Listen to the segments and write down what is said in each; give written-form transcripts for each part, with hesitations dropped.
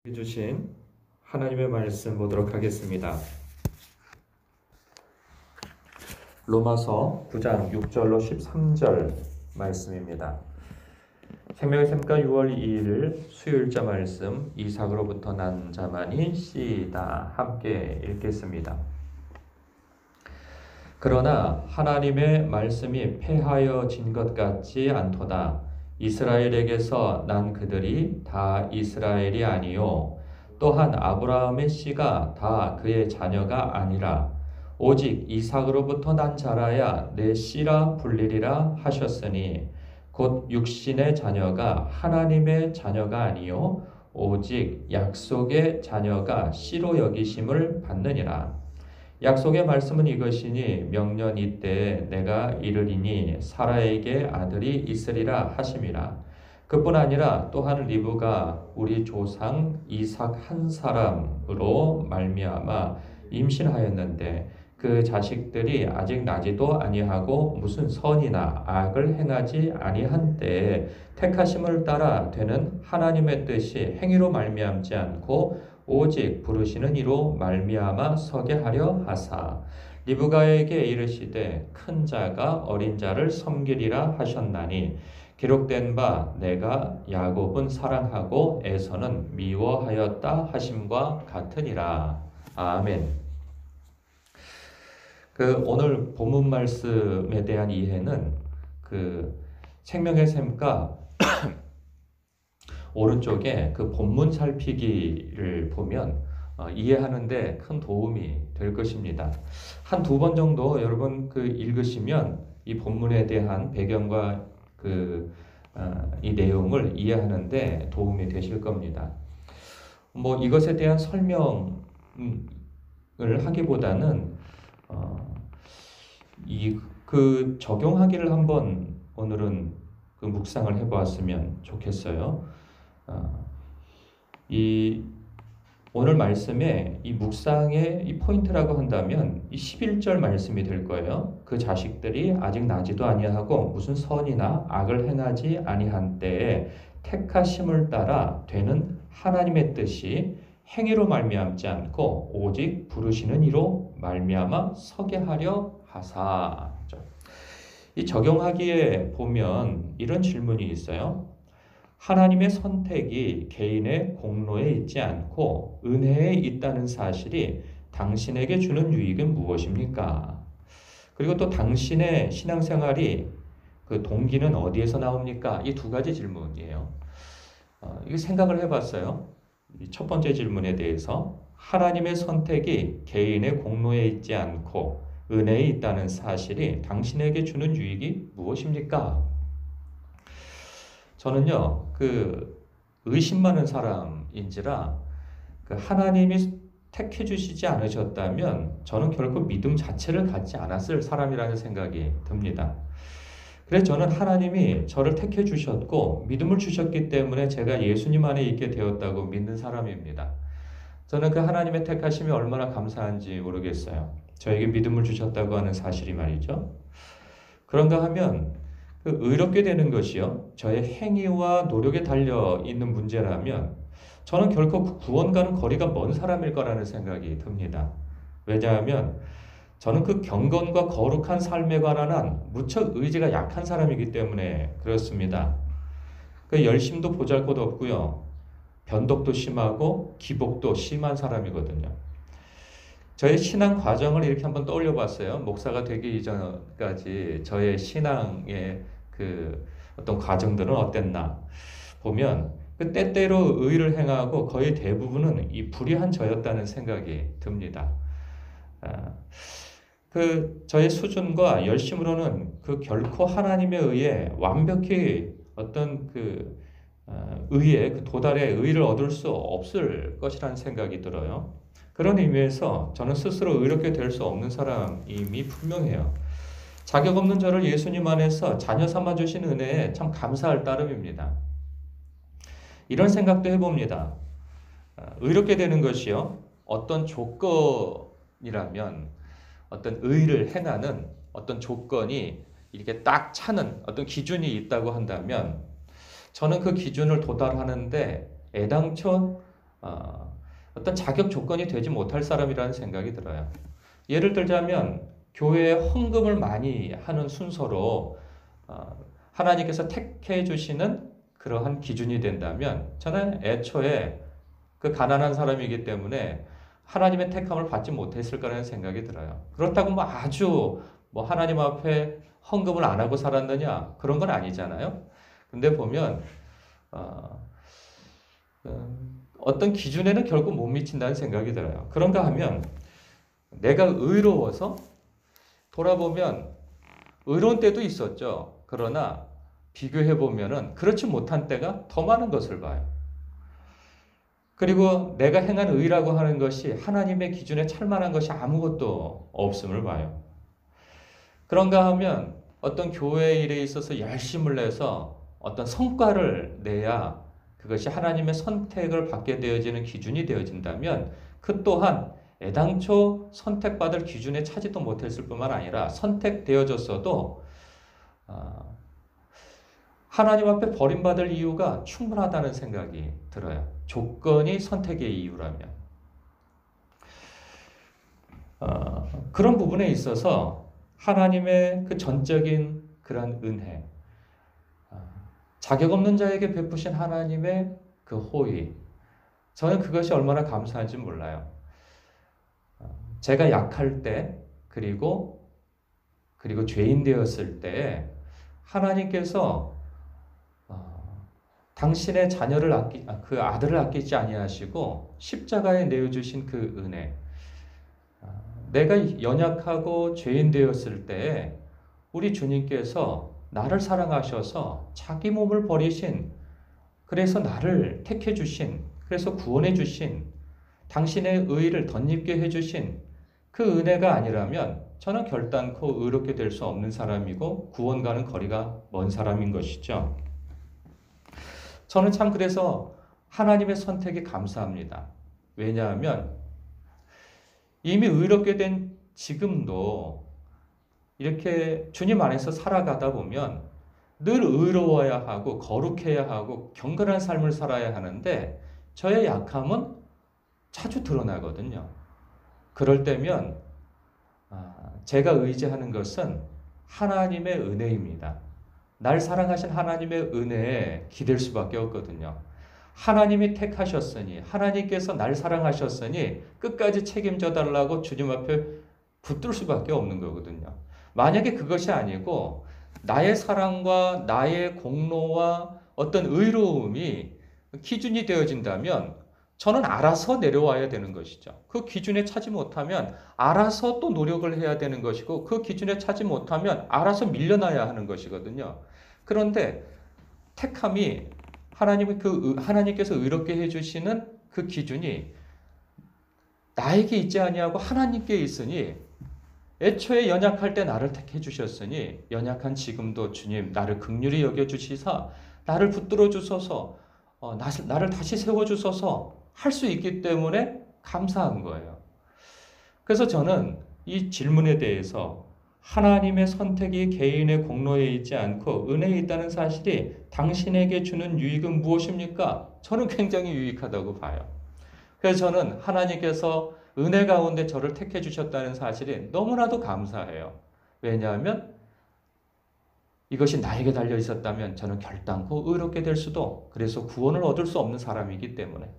해주신 하나님의 말씀 보도록 하겠습니다. 로마서 9장 6절로 13절 말씀입니다. 생명의 샘가 6월 2일 수요일자 말씀, 이삭으로부터 난 자만이 씨이다. 함께 읽겠습니다. 그러나 하나님의 말씀이 패하여진 것 같지 않도다. 이스라엘에게서 난 그들이 다 이스라엘이 아니요 또한 아브라함의 씨가 다 그의 자녀가 아니라 오직 이삭으로부터 난 자라야 내 씨라 불리리라 하셨으니 곧 육신의 자녀가 하나님의 자녀가 아니요 오직 약속의 자녀가 씨로 여기심을 받느니라. 약속의 말씀은 이것이니 명년 이때에 내가 이르리니 사라에게 아들이 있으리라 하심이라. 그뿐 아니라 또한 리브가 우리 조상 이삭 한 사람으로 말미암아 임신하였는데 그 자식들이 아직 나지도 아니하고 무슨 선이나 악을 행하지 아니한 때에 택하심을 따라 되는 하나님의 뜻이 행위로 말미암지 않고 오직 부르시는 이로 말미암아 서게 하려 하사 리브가에게 이르시되 큰 자가 어린 자를 섬기리라 하셨나니 기록된 바 내가 야곱은 사랑하고 에서는 미워하였다 하심과 같으니라. 아멘. 오늘 본문 말씀에 대한 이해는 생명의 샘가 오른쪽에 본문 살피기를 보면 이해하는데 큰 도움이 될 것입니다. 한 두 번 정도 여러분 읽으시면 이 본문에 대한 배경과 이 내용을 이해하는데 도움이 되실 겁니다. 이것에 대한 설명을 하기보다는 적용하기를 한번 오늘은 묵상을 해보았으면 좋겠어요. 오늘 말씀에 이 묵상의 이 포인트라고 한다면 이 11절 말씀이 될 거예요. 그 자식들이 아직 나지도 아니하고 무슨 선이나 악을 행하지 아니한 때에 택하심을 따라 되는 하나님의 뜻이 행위로 말미암지 않고 오직 부르시는 이로 말미암아 서게 하려 하사. 이 적용하기에 보면 이런 질문이 있어요. 하나님의 선택이 개인의 공로에 있지 않고 은혜에 있다는 사실이 당신에게 주는 유익은 무엇입니까? 그리고 또 당신의 신앙생활이 동기는 어디에서 나옵니까? 이 두 가지 질문이에요. 이거 생각을 해봤어요. 첫 번째 질문에 대해서 하나님의 선택이 개인의 공로에 있지 않고 은혜에 있다는 사실이 당신에게 주는 유익이 무엇입니까? 저는요, 의심 많은 사람인지라 하나님이 택해 주시지 않으셨다면 저는 결코 믿음 자체를 갖지 않았을 사람이라는 생각이 듭니다. 그래서 저는 하나님이 저를 택해 주셨고 믿음을 주셨기 때문에 제가 예수님 안에 있게 되었다고 믿는 사람입니다. 저는 하나님의 택하심이 얼마나 감사한지 모르겠어요. 저에게 믿음을 주셨다고 하는 사실이 말이죠. 그런가 하면 의롭게 되는 것이요, 저의 행위와 노력에 달려 있는 문제라면 저는 결코 구원과는 거리가 먼 사람일 거라는 생각이 듭니다. 왜냐하면 저는 경건과 거룩한 삶에 관한 무척 의지가 약한 사람이기 때문에 그렇습니다. 열심도 보잘것없고요, 변덕도 심하고 기복도 심한 사람이거든요. 저의 신앙 과정을 이렇게 한번 떠올려 봤어요. 목사가 되기 이전까지 저의 신앙의 어떤 과정들은 어땠나 보면 때때로 의를 행하고 거의 대부분은 이 불의한 저였다는 생각이 듭니다. 저의 수준과 열심으로는 결코 하나님에 의해 완벽히 어떤 의에 도달의 의를 얻을 수 없을 것이라는 생각이 들어요. 그런 의미에서 저는 스스로 의롭게 될 수 없는 사람임이 분명해요. 자격 없는 저를 예수님 안에서 자녀 삼아주신 은혜에 참 감사할 따름입니다. 이런 생각도 해봅니다. 의롭게 되는 것이요, 어떤 조건이라면, 어떤 의를 행하는 어떤 조건이 이렇게 딱 차는 어떤 기준이 있다고 한다면 저는 그 기준을 도달하는데 애당초 어떤 자격 조건이 되지 못할 사람이라는 생각이 들어요. 예를 들자면 교회에 헌금을 많이 하는 순서로 하나님께서 택해 주시는 그러한 기준이 된다면 저는 애초에 그 가난한 사람이기 때문에 하나님의 택함을 받지 못했을 거라는 생각이 들어요. 그렇다고 뭐 아주 뭐 하나님 앞에 헌금을 안 하고 살았느냐? 그런 건 아니잖아요. 근데 보면 어떤 기준에는 결국 못 미친다는 생각이 들어요. 그런가 하면 내가 의로워서 돌아보면 의로운 때도 있었죠. 그러나 비교해 보면은 그렇지 못한 때가 더 많은 것을 봐요. 그리고 내가 행한 의라고 하는 것이 하나님의 기준에 찰만한 것이 아무것도 없음을 봐요. 그런가 하면 어떤 교회 일에 있어서 열심을 내서 어떤 성과를 내야 그것이 하나님의 선택을 받게 되어지는 기준이 되어진다면 그 또한 애당초 선택받을 기준에 차지도 못했을 뿐만 아니라 선택되어졌어도 하나님 앞에 버림받을 이유가 충분하다는 생각이 들어요. 조건이 선택의 이유라면. 그런 부분에 있어서 하나님의 그 전적인 그런 은혜, 자격 없는 자에게 베푸신 하나님의 그 호의, 저는 그것이 얼마나 감사한지 몰라요. 제가 약할 때, 그리고 죄인 되었을 때 하나님께서 당신의 자녀를 그 아들을 아끼지 아니하시고 십자가에 내어주신 그 은혜, 내가 연약하고 죄인 되었을 때 우리 주님께서 나를 사랑하셔서 자기 몸을 버리신, 그래서 나를 택해 주신, 그래서 구원해 주신, 당신의 의를 덧입게 해주신 그 은혜가 아니라면 저는 결단코 의롭게 될 수 없는 사람이고 구원과는 거리가 먼 사람인 것이죠. 저는 참 그래서 하나님의 선택이 감사합니다. 왜냐하면 이미 의롭게 된 지금도 이렇게 주님 안에서 살아가다 보면 늘 의로워야 하고 거룩해야 하고 경건한 삶을 살아야 하는데 저의 약함은 자주 드러나거든요. 그럴 때면 제가 의지하는 것은 하나님의 은혜입니다. 날 사랑하신 하나님의 은혜에 기댈 수밖에 없거든요. 하나님이 택하셨으니, 하나님께서 날 사랑하셨으니 끝까지 책임져 달라고 주님 앞에 붙들 수밖에 없는 거거든요. 만약에 그것이 아니고 나의 사랑과 나의 공로와 어떤 의로움이 기준이 되어진다면 저는 알아서 내려와야 되는 것이죠. 그 기준에 차지 못하면 알아서 또 노력을 해야 되는 것이고 그 기준에 차지 못하면 알아서 밀려나야 하는 것이거든요. 그런데 택함이 하나님께서 의롭게 해주시는 그 기준이 나에게 있지 아니하고 하나님께 있으니 애초에 연약할 때 나를 택해 주셨으니 연약한 지금도 주님 나를 긍휼히 여겨 주시사 나를 붙들어 주소서 나를 다시 세워 주소서 할 수 있기 때문에 감사한 거예요. 그래서 저는 이 질문에 대해서 하나님의 선택이 개인의 공로에 있지 않고 은혜에 있다는 사실이 당신에게 주는 유익은 무엇입니까? 저는 굉장히 유익하다고 봐요. 그래서 저는 하나님께서 은혜 가운데 저를 택해 주셨다는 사실이 너무나도 감사해요. 왜냐하면 이것이 나에게 달려 있었다면 저는 결단코 의롭게 될 수도, 그래서 구원을 얻을 수 없는 사람이기 때문에.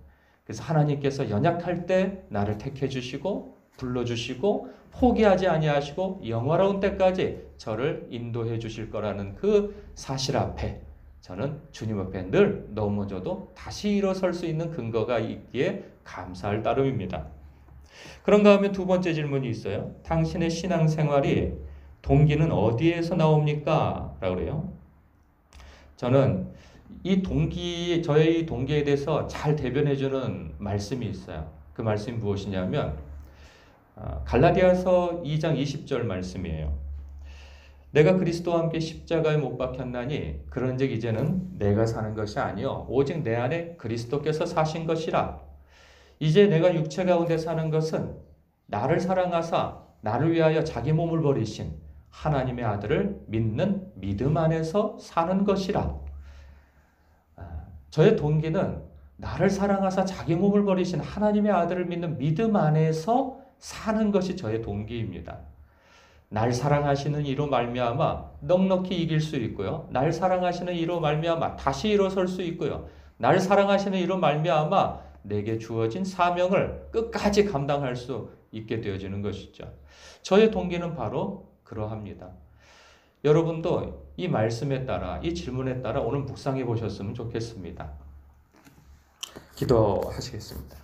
그래서 하나님께서 연약할 때 나를 택해 주시고 불러주시고 포기하지 아니하시고 영화로운 때까지 저를 인도해 주실 거라는 그 사실 앞에 저는 주님 앞에 늘 넘어져도 다시 일어설 수 있는 근거가 있기에 감사할 따름입니다. 그런가 하면 두 번째 질문이 있어요. 당신의 신앙생활이 동기는 어디에서 나옵니까? 라고 그래요. 저는 저의 동기에 대해서 잘 대변해주는 말씀이 있어요. 그 말씀이 무엇이냐면 갈라디아서 2장 20절 말씀이에요. 내가 그리스도와 함께 십자가에 못 박혔나니 그런즉 이제는 내가 사는 것이 아니요 오직 내 안에 그리스도께서 사신 것이라. 이제 내가 육체 가운데 사는 것은 나를 사랑하사 나를 위하여 자기 몸을 버리신 하나님의 아들을 믿는 믿음 안에서 사는 것이라. 저의 동기는 나를 사랑하사 자기 몸을 버리신 하나님의 아들을 믿는 믿음 안에서 사는 것이 저의 동기입니다. 날 사랑하시는 이로 말미암아 넉넉히 이길 수 있고요. 날 사랑하시는 이로 말미암아 다시 일어설 수 있고요. 날 사랑하시는 이로 말미암아 내게 주어진 사명을 끝까지 감당할 수 있게 되어지는 것이죠. 저의 동기는 바로 그러합니다. 여러분도 이 말씀에 따라, 이 질문에 따라 오늘 묵상해 보셨으면 좋겠습니다. 기도하시겠습니다.